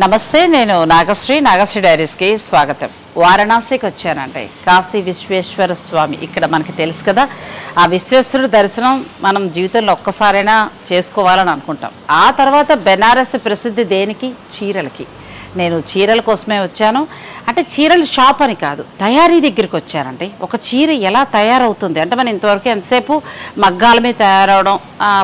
నమస్తే, నేను నాగశ్రీ డైరీస్కి స్వాగతం. వారణాసికి వచ్చానండి. కాశీ విశ్వేశ్వర స్వామి ఇక్కడ మనకి తెలుసు కదా. ఆ విశ్వేశ్వరుడు దర్శనం మనం జీవితంలో ఒక్కసారైనా చేసుకోవాలని అనుకుంటాం. ఆ తర్వాత బెనారస్ ప్రసిద్ధి దేనికి? చీరలకి. నేను చీరల కోసమే వచ్చాను. అంటే చీరల షాప్ అని కాదు, తయారీ దగ్గరికి వచ్చానండి. ఒక చీర ఎలా తయారవుతుంది అంటే మనం ఇంతవరకు ఎంతసేపు మగ్గాల మీద తయారవడం,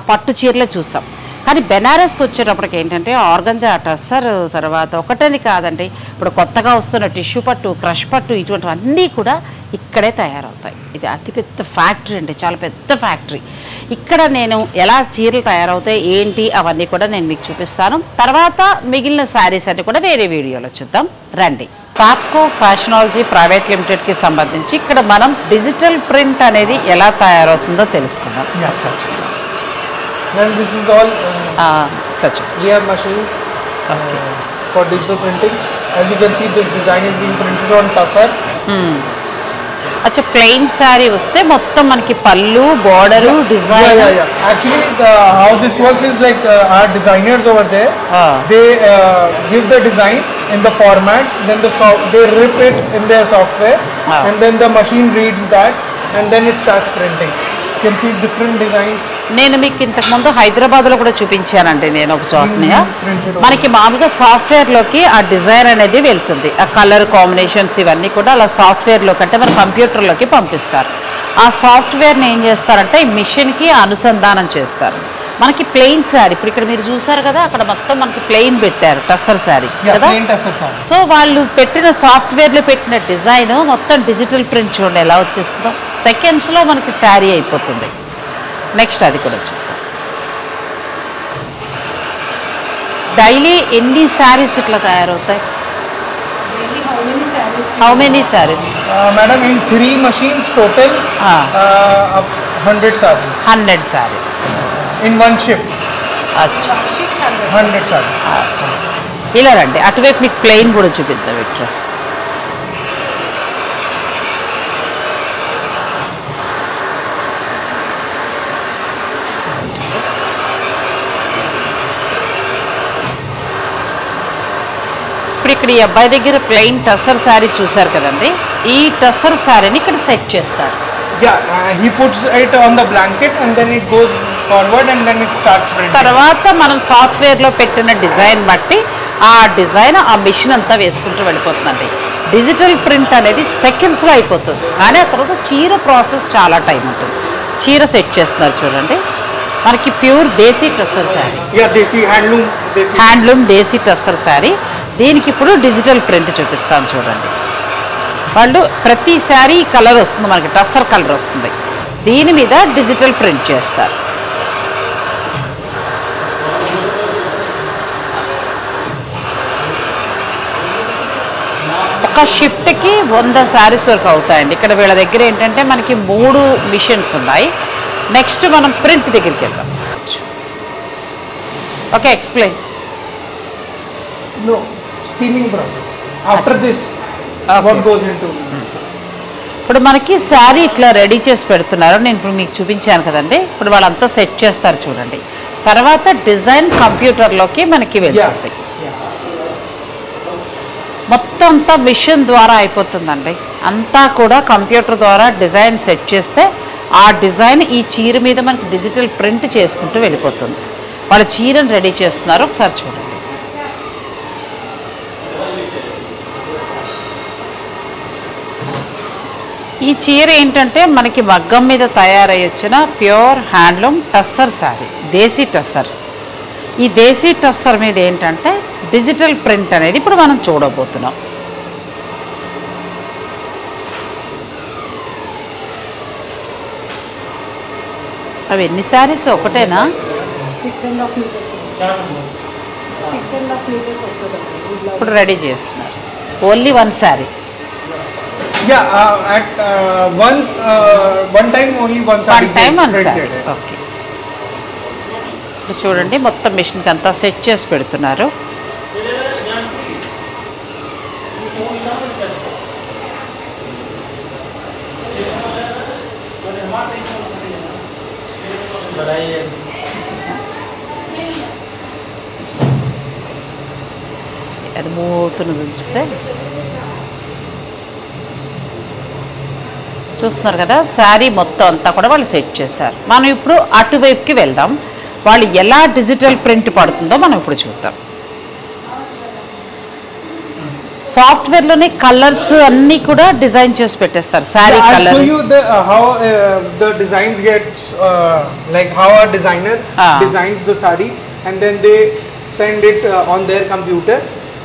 పట్టు చీరలే చూసాం. కానీ బెనారస్కి వచ్చేటప్పటికి ఏంటంటే ఆర్గంజా, టస్సర్, తర్వాత ఒకటని కాదండి, ఇప్పుడు కొత్తగా వస్తున్న టిష్యూ పట్టు, క్రష్ పట్టు, ఇటువంటివన్నీ కూడా ఇక్కడే తయారవుతాయి. ఇది అతిపెద్ద ఫ్యాక్టరీ అండి, చాలా పెద్ద ఫ్యాక్టరీ. ఇక్కడ నేను ఎలా చీరలు తయారవుతాయి ఏంటి అవన్నీ కూడా నేను మీకు చూపిస్తాను. తర్వాత మిగిలిన శారీస్ అన్ని కూడా వేరే వీడియోలో చూద్దాం రండి. పాప్కో ఫ్యాషనాలజీ ప్రైవేట్ లిమిటెడ్కి సంబంధించి ఇక్కడ మనం డిజిటల్ ప్రింట్ అనేది ఎలా తయారవుతుందో తెలుసుకుందాం. And this is all we have machines for digital printing. As you can see, this design is being printed on tussar. अच्छा, प्लेन सारी वस्ते మొత్తం మనకి పల్లు, border, design. Actually, how this works is like our designers over there, they give the design in the format, then they rip it in their software, and then the machine reads that, and then it starts printing. You can see different designs. నేను మీకు ఇంతకు ముందు హైదరాబాద్లో కూడా చూపించానండి. నేను ఒక చోటని మనకి మామూలుగా సాఫ్ట్వేర్లోకి ఆ డిజైన్ అనేది వెళ్తుంది. ఆ కలర్ కాంబినేషన్స్ ఇవన్నీ కూడా అలా సాఫ్ట్వేర్లోకి అంటే మన కంప్యూటర్లోకి పంపిస్తారు. ఆ సాఫ్ట్వేర్ని ఏం చేస్తారంటే ఈ మిషన్కి అనుసంధానం చేస్తారు. మనకి ప్లెయిన్ శారీ ఇప్పుడు ఇక్కడ మీరు చూసారు కదా, అక్కడ మొత్తం మనకి ప్లెయిన్ పెట్టారు, టస్సర్ శారీ కదా. సో వాళ్ళు పెట్టిన సాఫ్ట్వేర్లో పెట్టిన డిజైన్ మొత్తం డిజిటల్ ప్రింట్ చూడండి ఎలా వచ్చేస్తుందో. సెకండ్స్లో మనకి శారీ అయిపోతుంది. నెక్స్ట్ అది కూడా చూద్దాం. డైలీ ఎన్ని శారీస్ ఇట్లా తయారవుతాయి? How many saris? Madam in 3 machines total 100 sarees. 100 sarees in one shift. అచ్చా, 100 sarees. ఇలా రండి, అటువైపు మీకు ప్లెయిన్ కూడా చూపిద్దాం. ఇట్లా ఇప్పుడు ఇక్కడ ఈ అబ్బాయి దగ్గర ప్లెయిన్ టస్సర్ శారీ చూసారు కదండి. ఈ టస్సర్ శారీని ఇక్కడ సెట్ చేస్తారు. He puts it on the blanket and then it goes forward and then it starts printing. తర్వాత మనం సాఫ్ట్వేర్లో పెట్టిన డిజైన్ బట్టి ఆ డిజైన్ ఆ మిషన్ అంతా వేసుకుంటూ వెళ్ళిపోతుందండి. డిజిటల్ ప్రింట్ అనేది సెకండ్స్లో అయిపోతుంది. కానీ ఆ తర్వాత చీర ప్రాసెస్ చాలా టైం ఉంటుంది. చీర సెట్ చేస్తున్నారు చూడండి. మనకి ప్యూర్ దేశీ టస్సర్ శారీ, హ్యాండ్లూమ్ దేశీ టస్సర్ శారీ. దీనికి ఇప్పుడు డిజిటల్ ప్రింట్ చూపిస్తాను చూడండి. వాళ్ళు ప్రతి శారీ కలర్ వస్తుంది, మనకి టస్సర్ కలర్ వస్తుంది. దీని మీద డిజిటల్ ప్రింట్ చేస్తారు. ఒక షిఫ్ట్కి 100 శారీస్ వరకు అవుతాయండి. ఇక్కడ వీళ్ళ దగ్గర ఏంటంటే మనకి 3 మిషన్స్ ఉన్నాయి. నెక్స్ట్ మనం ప్రింట్ దగ్గరికి వెళ్దాం. Okay, explain. No, steaming process. After this, what goes into? ఇప్పుడు మనకి శారీ ఇట్లా రెడీ చేసి పెడుతున్నారు. నేను ఇప్పుడు మీకు చూపించాను కదండి. ఇప్పుడు వాళ్ళంతా సెట్ చేస్తారు చూడండి. తర్వాత డిజైన్ కంప్యూటర్లోకి మనకి వెళ్తుంది. మొత్తం అంతా మిషన్ ద్వారా అయిపోతుందండి. అంతా కూడా కంప్యూటర్ ద్వారా డిజైన్ సెట్ చేస్తే ఆ డిజైన్ ఈ చీర మీద మనకి డిజిటల్ ప్రింట్ చేసుకుంటూ వెళ్ళిపోతుంది. వాళ్ళ చీరను రెడీ చేస్తున్నారు, ఒకసారి చూడండి. ఈ చీర ఏంటంటే మనకి మగ్గం మీద తయారయ్యి వచ్చిన ప్యూర్ హ్యాండ్లూమ్ టస్సర్ శారీ, దేశీ టస్సర్. ఈ దేశీ టస్సర్ మీద ఏంటంటే డిజిటల్ ప్రింట్ అనేది ఇప్పుడు మనం చూడబోతున్నాం. అవి ఎన్ని శారీస్? ఒకటేనా? 6.5 meters. ఇప్పుడు రెడీ చేస్తున్నారు. Only 1 sari. At one time only one saree. Okay. ఇప్పుడు చూడండి మొత్తం మిషన్కి అంతా సెట్ చేసి పెడుతున్నారు. అది మూతును దించితే చూస్తున్నారు కదా, శారీ మొత్తం అంతా కూడా వాళ్ళు సెట్ చేశారు. మనం ఇప్పుడు అటువైపుకి వెళ్దాం, వాళ్ళు ఎలా డిజిటల్ ప్రింట్ పడుతుందో మనం ఇప్పుడు చూద్దాం. సాఫ్ట్వేర్లోనే కలర్స్ అన్నీ కూడా డిజైన్ చేసి పెట్టేస్తారు. Sari colour. I'll show you how the designs gets like how a designer designs the sari and then they send it on their computer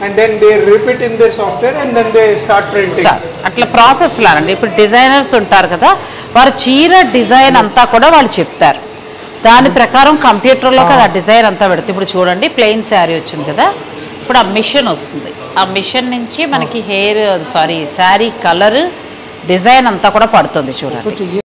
and then they rip it in their software and then they start printing. అట్లా process లానండి. ఇప్పుడు designers ఉంటారు కదా, వారు చీర design అంతా కూడా వాళ్ళు చెప్తారు. దాని ప్రకారం కంప్యూటర్లో కదా డిజైన్ అంతా పెడుతుంది. ఇప్పుడు చూడండి, ప్లెయిన్ శారీ వచ్చింది కదా, ఇప్పుడు ఆ మిషన్ వస్తుంది. ఆ మిషన్ నుంచి మనకి శారీ కలర్ డిజైన్ అంతా కూడా పడుతుంది చూడండి.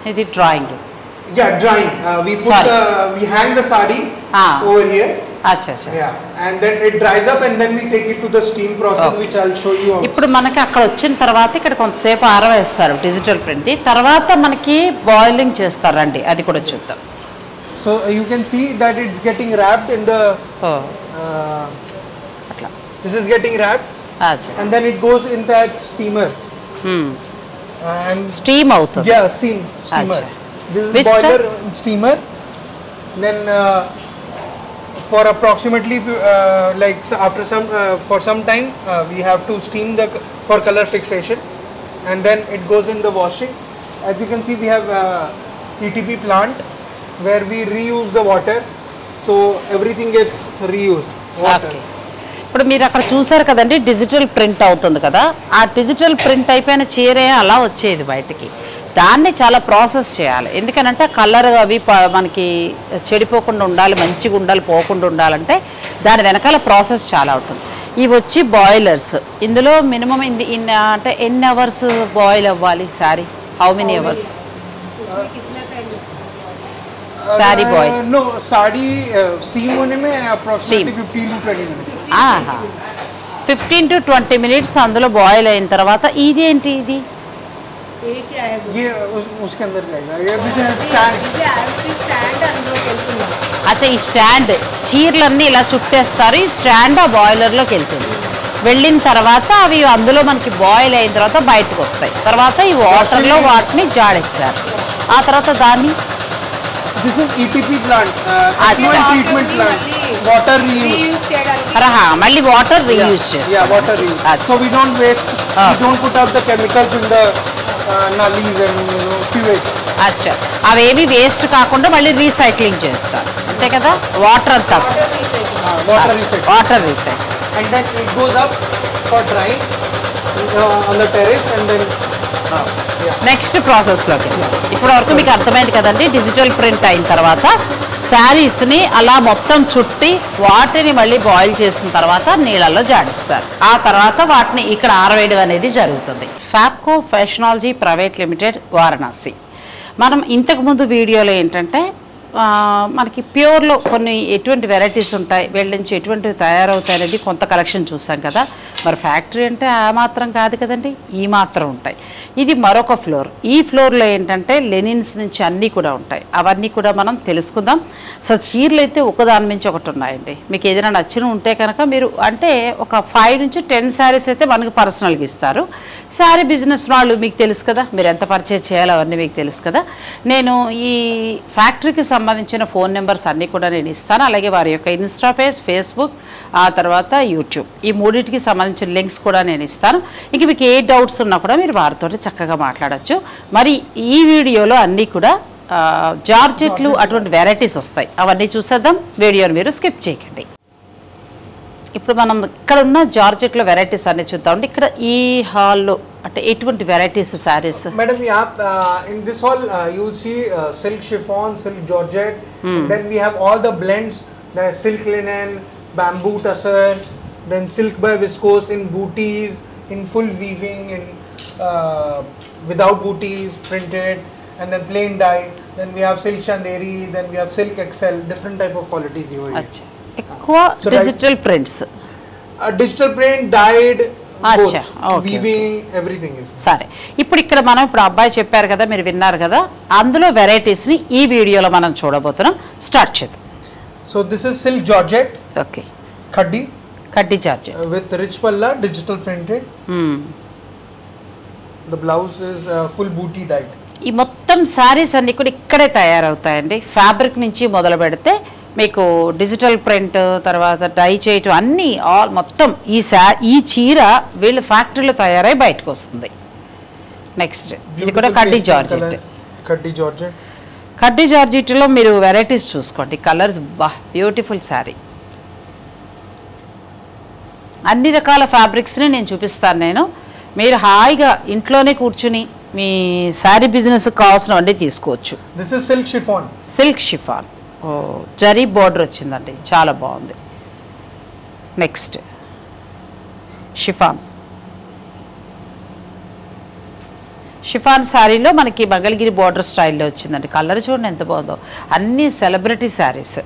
ఇది drawing. Yeah, drawing. We hang the sari over here. అచ్చా. Yeah, and then it dries up and then we take it to the steam process, which I'll show you. ఇప్పుడు మనకి అక్కడ వచ్చిన తర్వాత ఇక్కడ కొంతసేపు ఆరవేస్తారు డిజిటల్ ప్రింట్, తర్వాత మనకి బాయిలింగ్ చేస్తారండి, అది కూడా చూద్దాం. So you can see that it's getting wrapped in the అట్లా this is getting wrapped and then it goes in that steamer. And steam అవుతుంది. Yeah, steamer. This is boiler steamer. Then for approximately after for some time we have to steam for color fixation, and then it goes in the washing. As you can see, we have ETP plant where we reuse the water, so everything gets reused. Water. Okay. ఇప్పుడు మీరు అక్కడ చూసారు కదండి, digital print అవుతుంది కదా, ఆ digital print అయిపోయిన చీరే అలా వచ్చేది బయటికి. దాన్ని చాలా ప్రాసెస్ చేయాలి. ఎందుకనంటే కలర్ అవి మనకి చెడిపోకుండా ఉండాలి, మంచిగా ఉండాలి, పోకుండా ఉండాలంటే దాని వెనకాల ప్రాసెస్ చాలా ఉంటుంది. ఇవి వచ్చి బాయిలర్స్. ఇందులో మినిమం అంటే ఎన్ని అవర్స్ బాయిల్ అవ్వాలి sari? How many hours sari boil? No, sari steam होने में approximately 15 to 20 minute. 15 to 20 minutes అందులో బాయిల్ అయిన తర్వాత ఇది ఏంటి? ఇది ये क्या है? ये उसके अंदर जाएगा. ये स्टैंड. అచ్చా, ఈ స్టాండ్ చీరలన్నీ ఇలా చుట్టేస్తారు. ఈ స్టాండ్ ఆ బాయిలర్లోకి వెళ్తుంది. వెళ్ళిన తర్వాత అవి అందులో మనకి బాయిల్ అయిన తర్వాత బయటకు వస్తాయి. తర్వాత ఈ వాటర్లో వాటిని జాడిస్తారు. ఆ తర్వాత దాన్ని This is ETP plant, effluent treatment plant. Water reuse. మళ్ళీ వాటర్ రీయూజ్ చేస్తారు. Yeah, water reuse. So we don't waste. We don't put out the chemicals in the nullies and sewage. అచ్చా, అవేమి వేస్ట్ కాకుండా మళ్ళీ రీసైక్లింగ్ చేస్తారు అంతే కదా? Water అంతా Water recycle. Water recycle. And then it goes up for drying on the terrace and then next ప్రాసెస్లోకి. ఇప్పటి వరకు మీకు అర్థమైంది కదండి. డిజిటల్ ప్రింట్ అయిన తర్వాత శారీస్ని అలా మొత్తం చుట్టి వాటిని మళ్ళీ బాయిల్ చేసిన తర్వాత నీళ్ళల్లో జాడిస్తారు. ఆ తర్వాత వాటిని ఇక్కడ ఆరవేయడం అనేది జరుగుతుంది. ఫ్యాబ్కో ఫ్యాషనాలజీ ప్రైవేట్ లిమిటెడ్, వారణాసి. మనం ఇంతకుముందు వీడియోలో ఏంటంటే మనకి ప్యూర్లో కొన్ని ఎటువంటి వెరైటీస్ ఉంటాయి, వీళ్ళ నుంచి ఎటువంటివి తయారవుతాయి అనేది కొంత కలెక్షన్ చూసాం కదా. మరి ఫ్యాక్టరీ అంటే ఆ మాత్రం కాదు కదండి, ఈ మాత్రం ఉంటాయి. ఇది మరొక ఫ్లోర్. ఈ ఫ్లోర్లో ఏంటంటే లెనిన్స్ నుంచి అన్నీ కూడా ఉంటాయి. అవన్నీ కూడా మనం తెలుసుకుందాం. సో చీరలు అయితే ఒకదాని నుంచి ఒకటి ఉన్నాయండి. మీకు ఏదైనా నచ్చిన ఉంటే కనుక మీరు అంటే ఒక 5 నుంచి 10 శారీస్ అయితే మనకు పర్సనల్గా ఇస్తారు. శారీ బిజినెస్ వాళ్ళు మీకు తెలుసు కదా, మీరు ఎంత పర్చేజ్ చేయాలో అవన్నీ మీకు తెలుసు కదా. నేను ఈ ఫ్యాక్టరీకి సంబంధించిన ఫోన్ నెంబర్స్ అన్నీ కూడా నేను ఇస్తాను. అలాగే వారి యొక్క ఇన్స్టా పేజ్, ఫేస్బుక్, ఆ తర్వాత యూట్యూబ్, ఈ మూడింటికి సంబంధించిన లింక్స్ కూడా నేను ఇస్తాను. ఇంక మీకు ఏ డౌట్స్ ఉన్నా కూడా మీరు వారితో చక్కగా మాట్లాడచ్చు. మరి ఈ వీడియోలో అన్నీ కూడా జార్జెట్లు అటువంటి వెరైటీస్ వస్తాయి. అవన్నీ చూసేద్దాం. వీడియోని మీరు స్కిప్ చేయకండి. ఇప్పుడు మనం ఇక్కడ ఉన్న జార్జెట్లో వెరైటీస్ అన్ని చూద్దాం. ఇక్కడ ఈ హాల్లో అంటే ఎటువంటి varieties saris? Madam, in this hall you will see silk chiffon, silk georgette, and then we have all the blends. There's silk linen, bamboo tussar, then silk by viscose in booties, in full weaving, in without booties, printed, and then plain dye. Then we have silk chanderi, then we have silk XL, different type of qualities here. అచ్చా, ఎక్కువ digital prints. Digital print, dyed, both, అచ్చా, okay. weaving, everything is. సరే, ఇప్పుడు ఇక్కడ మనం ఇప్పుడు అబ్బాయి చెప్పారు కదా, మీరు విన్నారు కదా, అందులో వెరైటీస్ని ఈ వీడియోలో మనం చూడబోతున్నాం. స్టార్ట్ చేద్దాం. So this is silk georgette, okay, khaddi, కడ్డీ georgette with rich palla, digital printed. The blouse is full booty dyed. ఈ మొత్తం శారీస్ అన్నీ కూడా ఇక్కడే తయారవుతాయండి. ఫ్యాబ్రిక్ నుంచి మొదలు పెడితే మీకు డిజిటల్ ప్రింట్, తర్వాత డై చేయటం అన్నీ ఆల్ మొత్తం ఈ చీర వీళ్ళ ఫ్యాక్టరీలో తయారై బయటకు వస్తుంది. నెక్స్ట్ ఇది కూడా కడ్డీ జార్జెట్. Khaddi georgette. కడ్డీ జార్జెట్లో మీరు వెరైటీస్ చూసుకోండి. Colours beautiful sari. అన్ని రకాల ఫ్యాబ్రిక్స్ని నేను చూపిస్తాను. మీరు హాయిగా ఇంట్లోనే కూర్చుని మీ శారీ బిజినెస్కి కావాల్సినవన్నీ తీసుకోవచ్చు. This is silk chiffon. Silk chiffon, zari border వచ్చిందండి, చాలా బాగుంది. Next chiffon. షిఫాన్ శారీలో మనకి మంగళగిరి బోర్డర్ స్టైల్లో వచ్చిందండి. కలర్ చూడండి ఎంత బాగుందో. అన్నీ సెలబ్రిటీ శారీస్,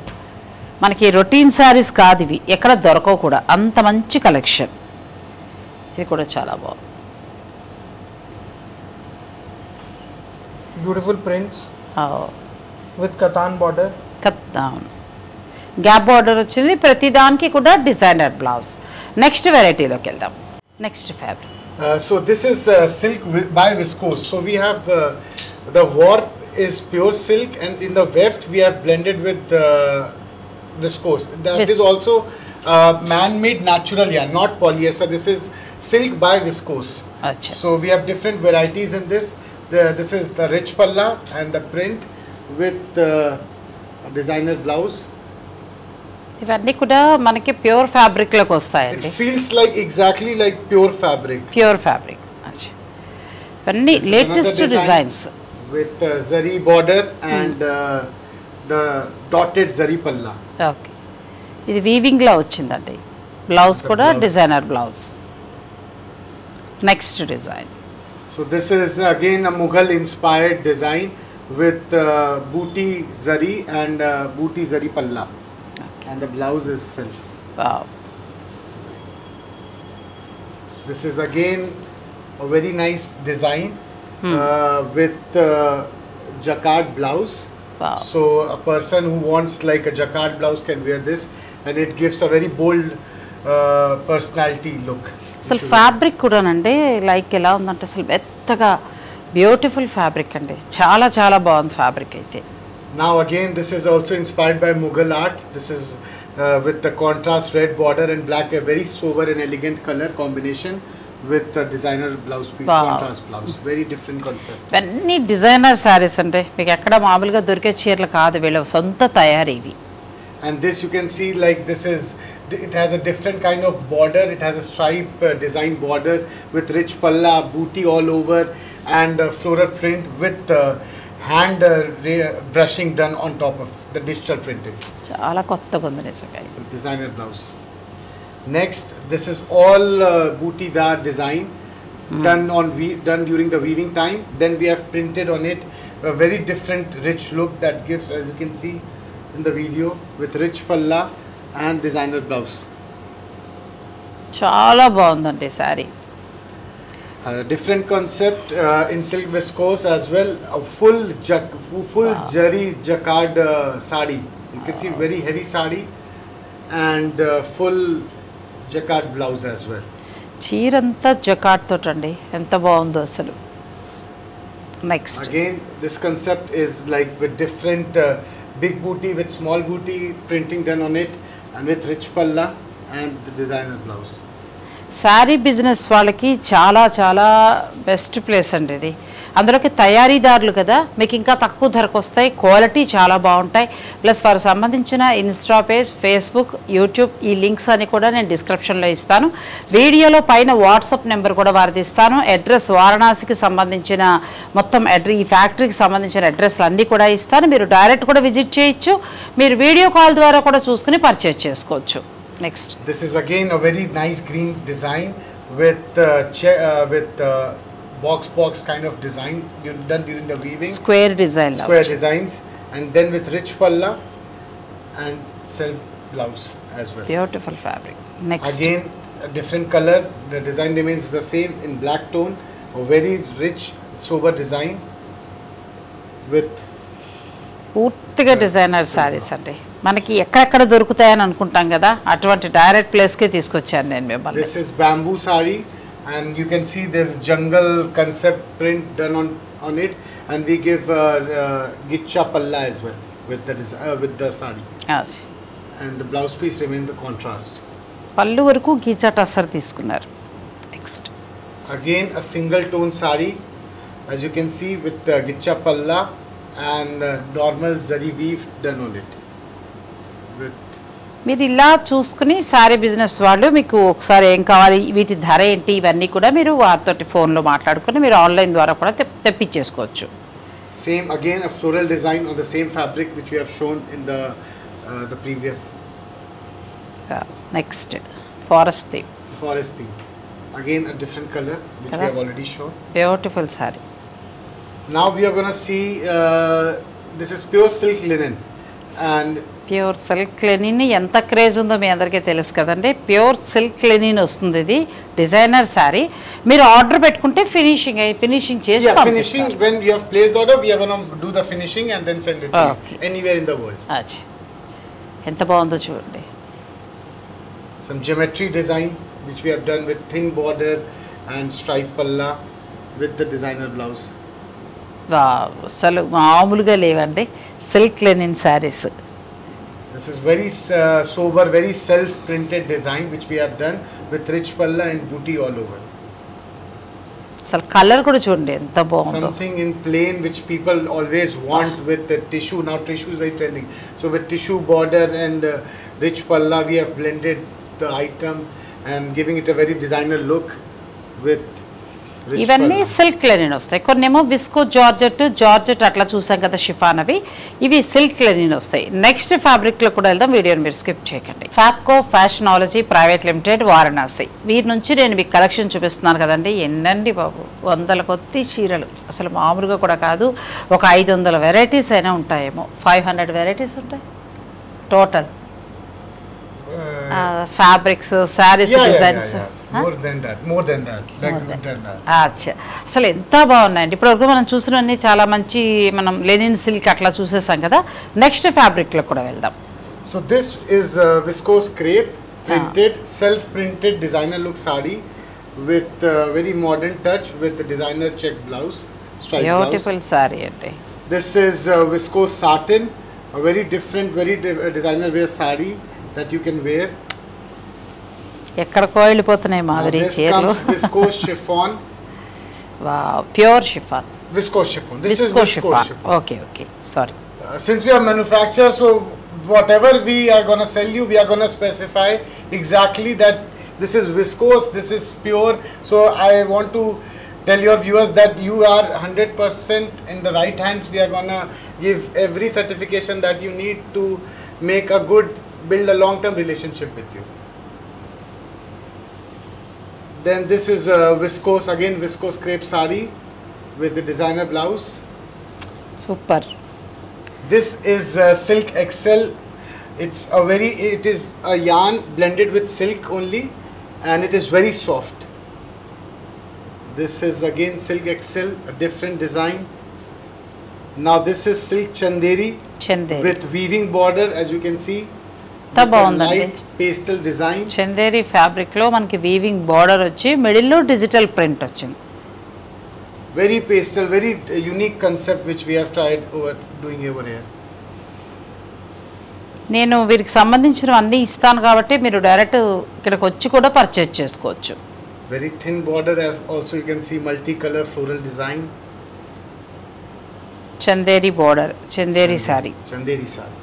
మనకి రొటీన్ శారీస్ కాదు ఇవి, ఎక్కడ దొరకవు కూడా. అంత మంచి కలెక్షన్. ఇది కూడా చాలా బాగుంది. Beautiful prints with katan border. Gap border వచ్చింది. ప్రతి దానికి కూడా డిజైనర్ బ్లౌజ్. నెక్స్ట్ వెరైటీలోకి వెళ్దాం. Next fabric. So this is silk by viscose. So we have the warp is pure silk, and in the weft we have blended with viscose. That is also man-made natural yarn, not polyester. This is silk by viscose. Achha. So we have different varieties in this. This is the rich palla and the print with designer blouse. ఇవన్నీ కూడా మనకి pure ఫ్యాబ్రిక్లోకి వస్తాయండి. It feels like exactly like pure fabric. Pure fabric. ఇవన్నీ latest designs. with zari border and the dotted zari palla. Okay, ఇది వీవింగ్లో వచ్చిందండి. Blouse కూడా designer blouse. Next design. So this is again a Mughal inspired design with booty zari and booty zari palla, and the blouse is self. Wow, This is again a very nice design with jacquard blouse. Wow. So a person who wants like a jacquard blouse can wear this, and it gives a very bold personality look. అసలు fabric కూడానండి like ఎలా ఉందంటే అసలు మెత్తగా beautiful fabric అండి. చాలా చాలా బాగుంది ఫ్యాబ్రిక్ అయితే. Now again this is also inspired by Mughal art. This is with the contrast red border and black, a very sober and elegant color combination with a designer blouse piece. Wow. Contrast blouse, very different concept. ఇవన్నీ designer saris అంటే మీకు ఎక్కడ మామూలుగా దొరికే చీరలు కాదు, వీళ్ళ సొంత తయారీ ఇవి. And this you can see like this is, it has a different kind of border. It has a stripe design border with rich palla, booty all over, and floral print with hand brushing done on top of the digital printing. చాలా కొత్తగా ఉంది నిజంగా. Designer blouse. Next, this is all bootydar design done during the weaving time. Then we have printed on it a very different rich look that gives, as you can see in the video, with rich palla and designer blouse. చాలా బాగుందండి sari. Different concept in silk viscose as well. A full jari jacquard sari. You can see very heavy sari and full jacquard blouse as well. చీరంతా జకాట్ తోటండి, ఎంత బాగుందో అసలు. Next. Again, this concept is like with different big booty with small booty printing done on it, and with rich palla and the designer blouse. Sari business వాళ్ళకి చాలా చాలా best place అండి ఇది. అందులోకి తయారీదారులు కదా, మీకు ఇంకా తక్కువ ధరకు వస్తాయి, క్వాలిటీ చాలా బాగుంటాయి. ప్లస్ వారికి సంబంధించిన ఇన్స్టా పేజ్, ఫేస్బుక్, యూట్యూబ్ ఈ లింక్స్ అని కూడా నేను డిస్క్రిప్షన్లో ఇస్తాను. వీడియోలో పైన వాట్సాప్ నెంబర్ కూడా వారిది ఇస్తాను. అడ్రస్ వారణాసికి సంబంధించిన మొత్తం ఈ ఫ్యాక్టరీకి సంబంధించిన అడ్రస్లు అన్నీ కూడా ఇస్తాను. మీరు డైరెక్ట్ కూడా విజిట్ చేయొచ్చు, మీరు వీడియో కాల్ ద్వారా కూడా చూసుకుని పర్చేజ్ చేసుకోవచ్చు. Next. This is again a very nice green design with box kind of design done during the weaving. Square designs, and then with rich palla and self blouse as well. Beautiful fabric. Next. Again a different color. The design remains the same in black tone. A very rich sober design with పూర్తిగా designer saris అండి. మనకి ఎక్కడెక్కడ దొరుకుతాయని అనుకుంటాం కదా, అటువంటి direct ప్లేస్కే తీసుకొచ్చాను నేను మిమ్మల్ని. This is bamboo sari, and you can see there's jungle concept print done on it, and we give gicha palla as well with the sari, and the blouse piece remains the contrast. పళ్ళు వరకు గీచా టస్సర్ తీసుకున్నారు. Next. Again a single tone sari, as you can see, with gicha palla and normal zari weave done on it. మీరు ఇలా చూసుకుని sari business వాళ్ళు మీకు ఒకసారి ఏం కావాలి, వీటి ధర ఏంటి, ఇవన్నీ కూడా మీరు వారితో ఫోన్లో మాట్లాడుకుని మీరు ఆన్లైన్ ద్వారా కూడా తెప్పించేసుకోవచ్చు. Same again a floral design on the same fabric which we have shown in the previous. Next. Forest theme. Again a different color which we have already shown. Beautiful sari. Now we are going to see this is pure silk linen, and pure silk Lenin ఎంత craze ఉందో మీ అందరికీ తెలుసు కదండి. Pure silk Lenin వస్తుంది, ఇది designer sari. మీరు order పెట్టుకుంటే finishing చేసి finishing when you have placed order, we are going to do the finishing and then send it to you anywhere in the world. అచ్చా, ఎంత బాగుందో చూడండి. Some geometry design which we have done with thin border and stripe palla with the designer blouse. అసలు మామూలుగా లేవండి silk Lenin saris. This is very sober, very self-printed design which we have done with rich palla and booty all over. అసలు colour కూడా చూడండి ఎంత బాగుందో. Something in plain which people always want with the tissue. Now tissue is very trending. So with tissue border and rich palla, we have blended the item and giving it a very designer look with ఇవన్నీ silk Lenin వస్తాయి. కొన్నేమో visco georgette అట్లా చూసాం కదా chiffon అవి. ఇవి silk Lenin వస్తాయి. Next ఫ్యాబ్రిక్లో కూడా వెళ్దాం, వీడియోని మీరు స్కిప్ చేయకండి. ఫ్యాబ్కో ఫ్యాషనాలజీ ప్రైవేట్ లిమిటెడ్ వారణాసి. వీరి నుంచి నేను మీకు కలెక్షన్ చూపిస్తున్నాను కదండి. ఎన్నండి బాబు, 100 కొద్ది చీరలు, అసలు మామూలుగా కూడా కాదు. ఒక 500 వెరైటీస్ అయినా ఉంటాయేమో, 500 వెరైటీస్ ఉంటాయి total. Fabrics, saris, designs. More than that. అచ్చా, అసలు ఎంత బాగున్నాయండి. ఇప్పటివరకు మనం చూసినవన్నీ చాలా మంచి, మనం లెనిన్ సిల్క్ అట్లా చూసేసాం కదా. నెక్స్ట్ ఫ్యాబ్రిక్లో కూడా వెళ్దాం. So this is viscose crepe printed, self-printed designer look sari with very modern touch with the designer check blouse, striped blouse. Beautiful sorry అండి. This is viscose satin, a very different, designer wear sari that you can wear. ఎక్కడికో వెళ్ళిపోతున్నాయి మాదిరి చీరలు. Viscose chiffon. Wow, pure chiffon. Viscose chiffon. This is viscose chiffon. Okay, sorry. Since we are manufacturer, so whatever we are gonna sell you, we are gonna specify exactly that this is viscose, this is pure. So I want to tell your viewers that you are 100% in the right hands. We are gonna give every certification that you need to make a good, build a long-term relationship with you. Then this is viscose, again viscose crepe sari with the designer blouse. Super. This is silk XL. It is a yarn blended with silk only, and it is very soft. This is again silk XL, a different design. Now this is silk chanderi with weaving border, as you can see. Light pastel design. Chanderi fabric లో మనకి weaving border వచ్చి middle లో digital print వచ్చింది. Very pastel, very unique concept which we have tried doing over here. నేను వీరికి సంబంధించిన అన్ని ఇస్తాను కాబట్టి మీరు డైరెక్ట్ ఇక్కడికి వచ్చి కూడా పర్చేజ్ చేసుకోవచ్చు. Very thin border, as also you can see multicolor floral design. Chanderi border, Chanderi sorry. Chanderi sari.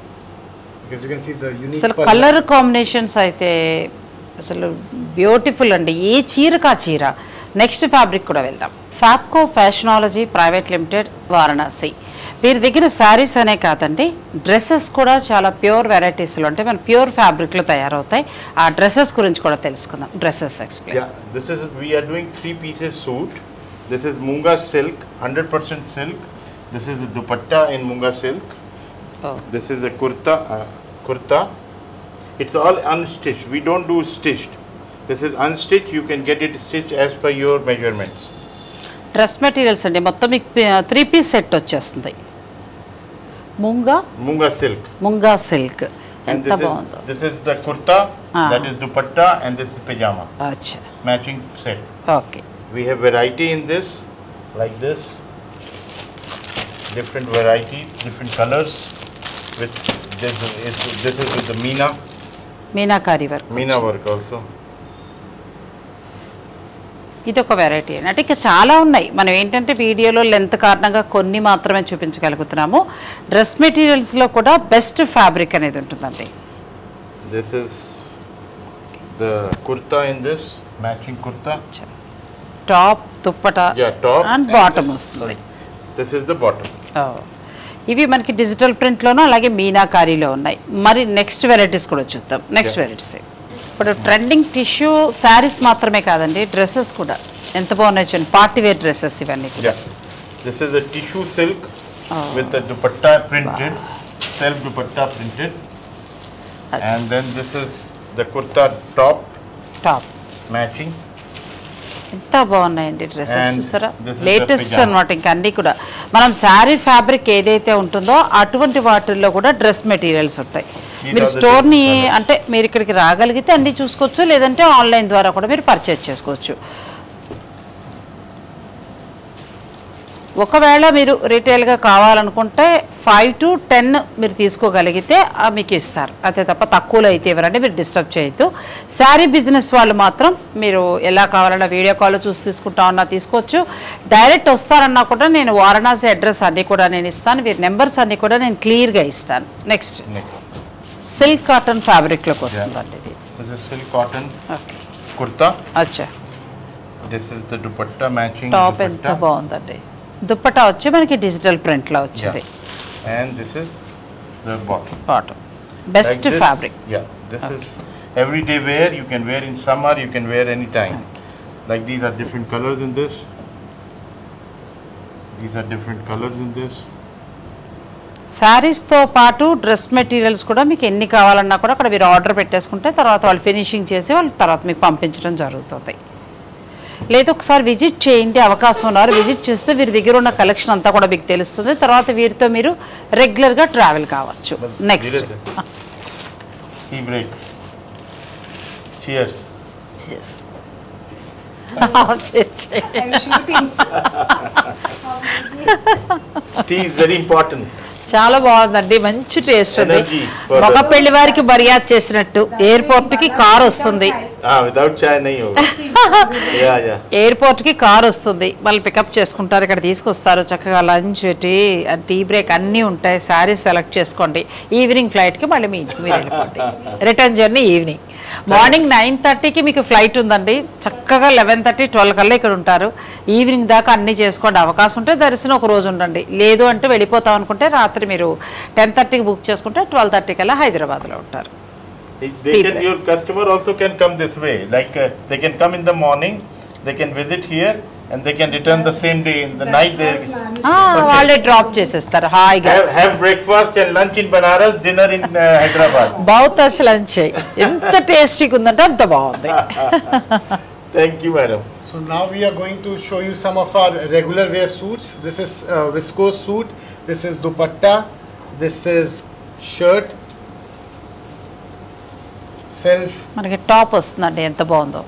Because you can see the unique అసలు కలర్ కాంబినేషన్స్ అయితే అసలు బ్యూటిఫుల్ అండి. ఏ చీరకు ఆ చీర. నెక్స్ట్ ఫ్యాబ్రిక్ కూడా వెళ్దాం. ఫ్యాబ్కో ఫ్యాషనాలజీ ప్రైవేట్ లిమిటెడ్ వారణాసి. వీరి దగ్గర శారీస్ అనే కాదండి, డ్రెస్సెస్ కూడా చాలా ప్యూర్ వెరైటీస్లో, అంటే మన ప్యూర్ ఫ్యాబ్రిక్లో తయారవుతాయి. ఆ డ్రెస్సెస్ గురించి కూడా తెలుసుకుందాం. Dresses explain. Yeah, this is, we are doing 3 pieces suit. This is Munga silk, 100% silk. This is the dupatta in Munga silk. Oh. This is the kurta. It's all unstitched. We don't do stitched. This is unstitched. You can get it stitched as per your measurements. Dress materials అండి, మొత్తం మీకు 3 piece set వచ్చేస్తుంది. Munga silk ఎంత బాగుందో. This is the kurta, that is dupatta, and this is pajama. అచ్చా, Matching set. Okay. We have variety in this, like this. Different variety, different colors. With this is with the meenakari work. Meena work also. ఇది ఒక variety అంటే ఇక చాలా ఉన్నాయి. మనం ఏంటంటే వీడియోలో లెంత్ కారణంగా కొన్ని మాత్రమే చూపించగలుగుతున్నాము. డ్రెస్ మెటీరియల్స్లో కూడా బెస్ట్ ఫ్యాబ్రిక్ అనేది ఉంటుందండి. This is the kurta in this, matching kurta. Top, dupatta, top and bottom వస్తుంది. This is the bottom. ఇవి మనకి డిజిటల్ ప్రింట్లోనూ అలాగే మీనాకారీలో ఉన్నాయి. మరి నెక్స్ట్ వెరైటీస్ కూడా చూద్దాం. నెక్స్ట్ వెరైటీస్ ఇప్పుడు ట్రెండింగ్ టిష్యూ శారీస్ మాత్రమే కాదండి, డ్రెస్సెస్ కూడా ఎంత బాగున్నాయి చూడండి. పార్టీ వేర్ డ్రెస్సెస్ ఇవన్నీ కూడా. This is the tissue silk with the dupatta printed, self dupatta printed. And then this is the kurta top matching. ఎంత బాగున్నాయండి డ్రెస్సెస్ చూసారా. this is లేటెస్ట్ the అనమాట. ఇంకా అన్నీ కూడా మనం శారీ ఫ్యాబ్రిక్ ఏదైతే ఉంటుందో అటువంటి వాటిల్లో కూడా డ్రెస్ మెటీరియల్స్ ఉంటాయి. మీరు స్టోర్ని అంటే మీరు ఇక్కడికి రాగలిగితే అన్నీ చూసుకోవచ్చు, లేదంటే ఆన్లైన్ ద్వారా కూడా మీరు పర్చేజ్ చేసుకోవచ్చు. ఒకవేళ మీరు రీటైల్గా కావాలనుకుంటే 5 to 10 మీరు తీసుకోగలిగితే మీకు ఇస్తారు. అంతే తప్ప తక్కువలో అయితే ఎవరంటే మీరు డిస్టర్బ్ చేయొద్దు. శారీ బిజినెస్ వాళ్ళు మాత్రం మీరు ఎలా కావాలన్నా వీడియో కాల్లో చూసి తీసుకుంటామన్నా తీసుకోవచ్చు. డైరెక్ట్ వస్తారన్నా కూడా నేను వారణాసి అడ్రస్ అన్నీ కూడా నేను ఇస్తాను. వీరి నెంబర్స్ అన్నీ కూడా నేను క్లియర్గా ఇస్తాను. నెక్స్ట్ సిల్క్ కాటన్ ఫ్యాబ్రిక్లోకి వస్తుందండి ఇది. This is silk cotton kurta. అచ్చా, this is the dupatta matching top ఎంత బాగుందండి. దుప్పట్టా వచ్చి మనకి డిజిటల్ ప్రింట్లో వచ్చింది. And this is the bottom. Bottom best fabric. Yeah, this is everyday wear. You can wear in summer, you can wear anytime. Like these are different colors in this. These are different colors in this. శారీస్తో పాటు dress materials కూడా మీకు ఎన్ని కావాలన్నా కూడా అక్కడ మీరు order పెట్టేసుకుంటే తర్వాత వాళ్ళు ఫినిషింగ్ చేసి వాళ్ళు తర్వాత మీకు పంపించడం జరుగుతుంది. లేదా ఒకసారి విజిట్ చేయండి, అవకాశం ఉన్నారు విజిట్ చేస్తే వీరి దగ్గర ఉన్న కలెక్షన్ అంతా కూడా మీకు తెలుస్తుంది. తర్వాత వీరితో మీరు రెగ్యులర్గా ట్రావెల్ కావచ్చు. Next Tea break. Cheers. Tea is very important. చాలా బాగుందండి, మంచి టేస్ట్ ఉంది. మగ పెళ్లి వారికి మర్యాద చేసినట్టు ఎయిర్పోర్ట్ కి కార్ వస్తుంది. Without chai nahi hoga. Yeah. Airport కి కార్ వస్తుంది, వాళ్ళు పికప్ చేసుకుంటారు, ఇక్కడ తీసుకొస్తారు. చక్కగా లంచ్, టీ బ్రేక్ అన్నీ ఉంటాయి. శారీస్ సెలెక్ట్ చేసుకోండి. ఈవినింగ్ ఫ్లైట్కి మళ్ళీ మీ ఇంటికి మీరు వెళ్ళిపోండి. Return journey evening. మార్నింగ్ 9:30కి మీకు ఫ్లైట్ ఉందండి. చక్కగా 11:30, 12 కల్లా ఇక్కడ ఉంటారు. ఈవినింగ్ దాకా అన్నీ చేసుకోండి. అవకాశం ఉంటే దర్శనం ఒక రోజు ఉండండి. లేదు అంటే వెళ్ళిపోతాం అనుకుంటే రాత్రి మీరు 10:30కి బుక్ చేసుకుంటే 12:30 కల్లా హైదరాబాద్లో ఉంటారు. Your customer also can come this way. Like they can come in the morning, they can visit here, and they can return the same day. In the night they వాళ్ళే డ్రాప్ చేసేస్తారు హాయిగా. have breakfast and lunch in Banaras, dinner in Hyderabad. Both lunch ఎంత టేస్టీగా ఉందంటే అంత బాగుంది. Thank you, madam. So now we are going to show you some of our regular wear suits. This is viscose suit. This is dupatta. This is shirt. Self. మనకి top వస్తుందండి, ఎంత బాగుందో.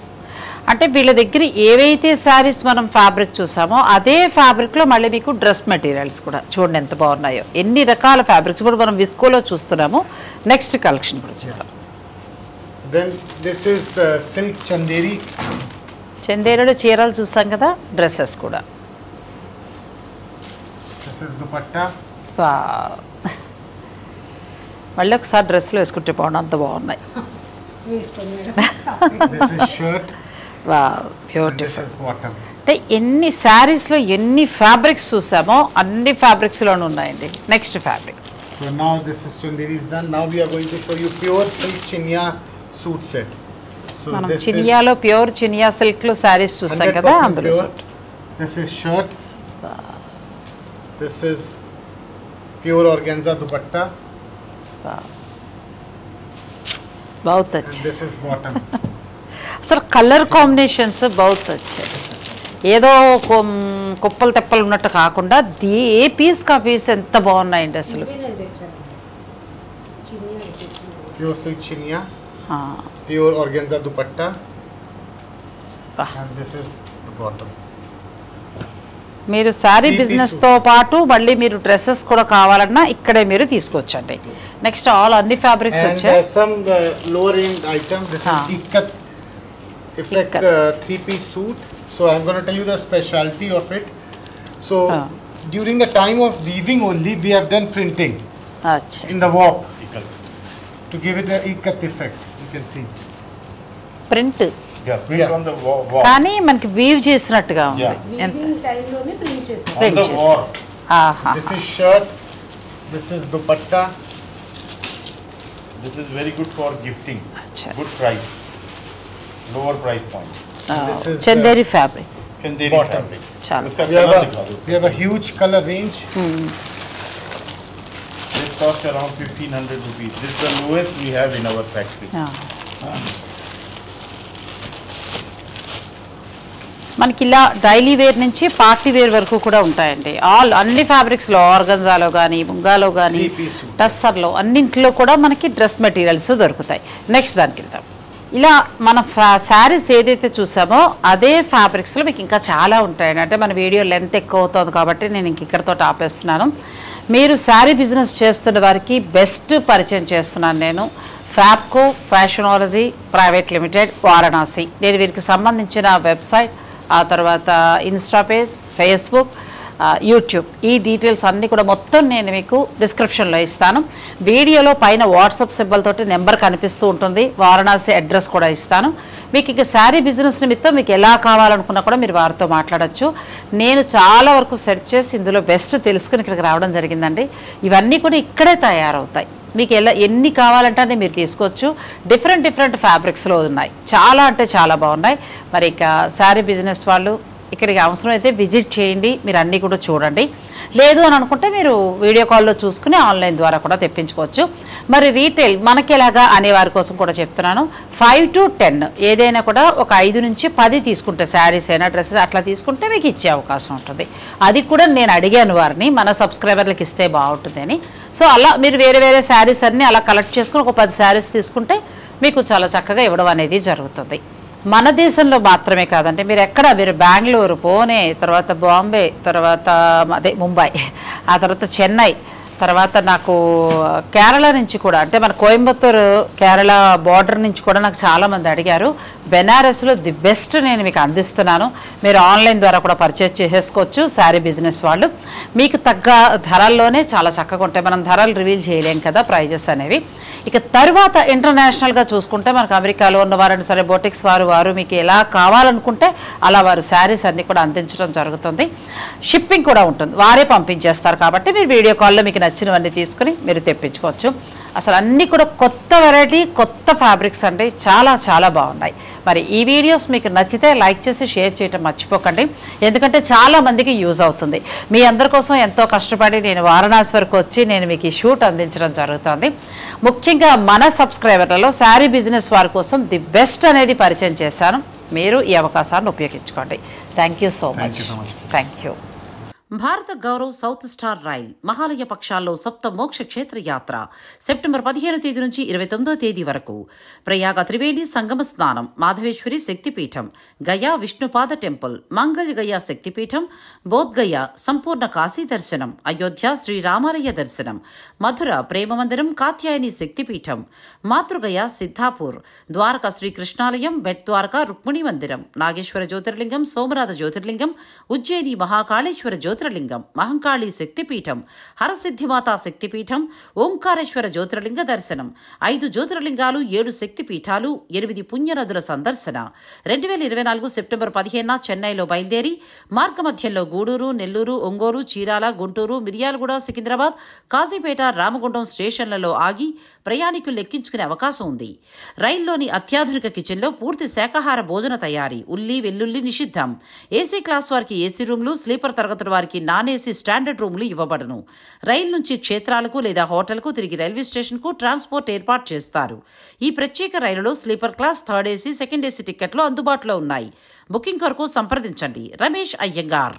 అంటే వీళ్ళ దగ్గర ఏవైతే శారీస్ మనం ఫ్యాబ్రిక్ చూసామో అదే ఫ్యాబ్రిక్లో మళ్ళీ మీకు డ్రెస్ మెటీరియల్స్ కూడా చూడండి ఎంత బాగున్నాయో. ఎన్ని రకాల ఫ్యాబ్రిక్స్ కూడా మనం విస్కోలో చూస్తున్నాము. నెక్స్ట్ కలెక్షన్ కూడా చూద్దాం. Then this is silk chanderi. చందేరులో చీరలు చూసాం కదా, డ్రెస్సెస్ కూడా. This is dupatta. మళ్ళీ ఒకసారి డ్రెస్లో వేసుకుంటే బాగుండు, అంత బాగున్నాయి. This is shirt. Beautiful. This is bottom. అంటే ఎన్ని శారీస్లో ఎన్ని ఫ్యాబ్రిక్స్ చూసామో అన్ని ఫ్యాబ్రిక్స్లోనూ ఉన్నాయండి. Next fabric. So now this is chanderi is done. Now we are going to show you pure silk chinia suit set. So మనం this చినియాలో ప్యూర్ చినియా సిల్క్లో శారీస్ చూసాం కదా, 100% అందులో pure. This is shirt. This is pure organza dupatta. बहुत And अच्छे. this is bottom. అసలు colour combinations बहुत अच्छे. ఏదో కుప్పలు తెప్పలు ఉన్నట్టు కాకుండా ఏ పీస్ కా పీస్ ఎంత బాగున్నాయండి అసలు. Pure silk chinia. Pure organza dupatta. And this is the bottom. మీరు శారీ బిజినెస్తో పాటు మళ్ళీ మీరు డ్రెస్సెస్ కూడా కావాలన్నా ఇక్కడే మీరు తీసుకోవచ్చండి. నెక్స్ట్ ఆల్ అన్ని ఫ్యాబ్రిక్స్ వచ్చాయి. And some lower end item. This is ikat effect 3-piece suit. So I'm going to tell you the specialty of it. So during the time of weaving only we have done printing in the warp to give it a ikat effect. You can see. Print Yeah, print on the wall. కానీ మనకి weave చేసినట్టుగా ఉంది. Weaving టైంలోనే print చేశారు. On the wall. This is shirt. This is dupatta. This is very good for gifting. Acha. Good price. Lower price point. This is Chanderi fabric. Chanderi Bottom. fabric. చాలా. Uska we color dikha do. have a huge color range. This costs around 1500 rupees. This is the lowest we have in our factory. మనకి ఇలా daily wear నుంచి party wear వరకు కూడా ఉంటాయండి. అన్ని ఫ్యాబ్రిక్స్లో ఆర్గంజాలో కానీ, ముంగాలో కానీ, టస్సర్లో అన్నింటిలో కూడా మనకి డ్రెస్ మెటీరియల్స్ దొరుకుతాయి. నెక్స్ట్ దానికి వెళ్తాం. ఇలా మన శారీస్ ఏదైతే చూసామో అదే ఫ్యాబ్రిక్స్లో మీకు ఇంకా చాలా ఉంటాయండి. అంటే మన వీడియో లెంత్ ఎక్కువ అవుతుంది కాబట్టి నేను ఇంక ఇక్కడితో ఆపేస్తున్నాను. మీరు శారీ బిజినెస్ చేస్తున్న వారికి బెస్ట్ పరిచయం చేస్తున్నాను నేను. ఫ్యాబ్కో ఫ్యాషనాలజీ ప్రైవేట్ లిమిటెడ్, వారణాసి. నేను వీరికి సంబంధించిన వెబ్సైట్, ఆ తర్వాత ఇన్స్టా పేజ్, ఫేస్బుక్, యూట్యూబ్, ఈ డీటెయిల్స్ అన్నీ కూడా మొత్తం నేను మీకు డిస్క్రిప్షన్లో ఇస్తాను. వీడియోలో పైన వాట్సాప్ సింబల్ తోటి నెంబర్ కనిపిస్తూ ఉంటుంది, వారణాసి అడ్రస్ కూడా ఇస్తాను. మీకు ఇక శారీ బిజినెస్ నిమిత్తం మీకు ఎలా కావాలనుకున్నా కూడా మీరు వారితో మాట్లాడచ్చు. నేను చాలా వరకు సెర్చ్ చేసి ఇందులో బెస్ట్ తెలుసుకుని ఇక్కడికి రావడం జరిగిందండి. ఇవన్నీ కూడా ఇక్కడే తయారవుతాయి. మీకు ఎన్ని కావాలంటే మీరు తీసుకోవచ్చు. డిఫరెంట్ ఫ్యాబ్రిక్స్లో ఉన్నాయి, చాలా అంటే చాలా బాగున్నాయి. మరి ఇక శారీ బిజినెస్ వాళ్ళు ఇక్కడికి అవసరమైతే విజిట్ చేయండి, మీరు అన్నీ కూడా చూడండి. లేదు అని అనుకుంటే మీరు వీడియో కాల్లో చూసుకుని ఆన్లైన్ ద్వారా కూడా తెప్పించుకోవచ్చు. మరి రీటైల్ మనకి ఎలాగా అనే వారి కోసం కూడా చెప్తున్నాను. 5 to 10 ఏదైనా కూడా ఒక 5 నుంచి 10 తీసుకుంటే, శారీస్ అయినా డ్రెస్సెస్ అట్లా తీసుకుంటే మీకు ఇచ్చే అవకాశం ఉంటుంది. అది కూడా నేను అడిగాను వారిని, మన సబ్స్క్రైబర్లకు ఇస్తే బాగుంటుంది అని. సో అలా మీరు వేరే శారీస్ అన్నీ అలా కలెక్ట్ చేసుకుని ఒక 10 శారీస్ తీసుకుంటే మీకు చాలా చక్కగా ఇవ్వడం అనేది జరుగుతుంది. మన దేశంలో మాత్రమే కాదంటే మీరు బెంగళూరు, పూణే, తర్వాత బాంబే, తర్వాత ముంబై, ఆ తర్వాత చెన్నై, తర్వాత నాకు కేరళ నుంచి కూడా, అంటే మన కోయంబత్తూరు కేరళ బార్డర్ నుంచి కూడా నాకు చాలామంది అడిగారు. బెనారస్లో ది బెస్ట్ నేను మీకు అందిస్తున్నాను. మీరు ఆన్లైన్ ద్వారా కూడా పర్చేజ్ చేసేసుకోవచ్చు. శారీ బిజినెస్ వాళ్ళు మీకు తగ్గ ధరల్లోనే చాలా చక్కగా ఉంటాయి. మనం ధరలు రివీల్ చేయలేం కదా, ప్రైజెస్ అనేవి. ఇక తర్వాత ఇంటర్నేషనల్గా చూసుకుంటే మనకు అమెరికాలో ఉన్నవారంటే సరే, బొటిక్స్ వారు మీకు ఎలా కావాలనుకుంటే అలా వారు శారీస్ అన్నీ కూడా అందించడం జరుగుతుంది. షిప్పింగ్ కూడా ఉంటుంది, వారే పంపించేస్తారు. కాబట్టి మీరు వీడియో కాల్లో మీకు నచ్చినవన్నీ తీసుకుని మీరు తెప్పించుకోవచ్చు. అసలు అన్నీ కూడా కొత్త వెరైటీ, కొత్త ఫ్యాబ్రిక్స్ అండి, చాలా బాగున్నాయి. మరి ఈ వీడియోస్ మీకు నచ్చితే లైక్ చేసి షేర్ చేయటం మర్చిపోకండి, ఎందుకంటే చాలామందికి యూజ్ అవుతుంది. మీ అందరి కోసం ఎంతో కష్టపడి నేను వారణాసి వరకు వచ్చి నేను మీకు ఈ షూట్ అందించడం జరుగుతుంది. ముఖ్యంగా మన సబ్స్క్రైబర్లలో శారీ బిజినెస్ వారి కోసం ది బెస్ట్ అనేది పరిచయం చేశాను. మీరు ఈ అవకాశాన్ని ఉపయోగించుకోండి. Thank you so much. Thank you. Bharat Gaurav South Star Rail Mahalaya పక్షాల్లో సప్త మోక్ష క్షేత్ర యాత్ర సెప్టెంబర్ 15వ తేదీ నుంచి 29వ తేదీ వరకు. ప్రయాగ త్రివేణి సంగమ స్నానం, మాధవేశ్వరి శక్తిపీఠం, గయా విష్ణుపాద టెంపుల్, మంగళ గయా శక్తిపీఠం, బోధ్గయ సంపూర్ణ కాశీ దర్శనం, అయోధ్య శ్రీరామాలయ దర్శనం, మధుర ప్రేమ మందిరం కాత్యాయని శక్తిపీఠం, మాతృగయ సిద్ధాపూర్, ద్వారకా శ్రీకృష్ణాలయం, బెట్ ద్వారకా రుక్మిణి మందిరం, నాగేశ్వర జ్యోతిర్లింగం, సోమనాథ జ్యోతిర్లింగం, ఉజ్జయిని మహాకాళేశ్వర జ్యోతిర్లింగం, మహంకాళి శక్తిపీఠం, హరసిద్ధిమాతా శక్తిపీఠం, ఓంకారేశ్వర జ్యోతిర్లింగ దర్శనం, 5 జ్యోతిర్లింగాలు, 7 శక్తిపీఠాలు, 8 పుణ్యనదుల సందర్శన. 2024 సెప్టెంబర్ 15న చెన్నైలో బయలుదేరి మార్గమధ్యంలో గూడూరు, నెల్లూరు, ఒంగోలు, చీరాల, గుంటూరు, మిర్యాలగూడ, సికింద్రాబాద్, కాజీపేట, రామగుండం స్టేషన్లలో ఆగి ప్రయాణికులు లెక్కించుకునే అవకాశం ఉంది. రైల్లోని అత్యాధునిక కిచెన్లో పూర్తి శాకాహార భోజన తయారీ, ఉల్లి వెల్లుల్లి నిషిద్ధం. ఏసీ క్లాస్ వారికి ఏసీ రూమ్లు, స్లీపర్ తరగతుల వారికి నాన్ ఏసీ స్టాండర్డ్ రూములు ఇవ్వబడును. రైలు నుంచి క్షేత్రాలకు లేదా హోటల్కు తిరిగి రైల్వే స్టేషన్కు ట్రాన్స్పోర్ట్ ఏర్పాటు చేస్తారు. ఈ ప్రత్యేక రైలులో sleeper class, third AC, second AC టికెట్లు అందుబాటులో ఉన్నాయి. బుకింగ్ కొరకు సంప్రదించండి రమేష్ అయ్యంగార్.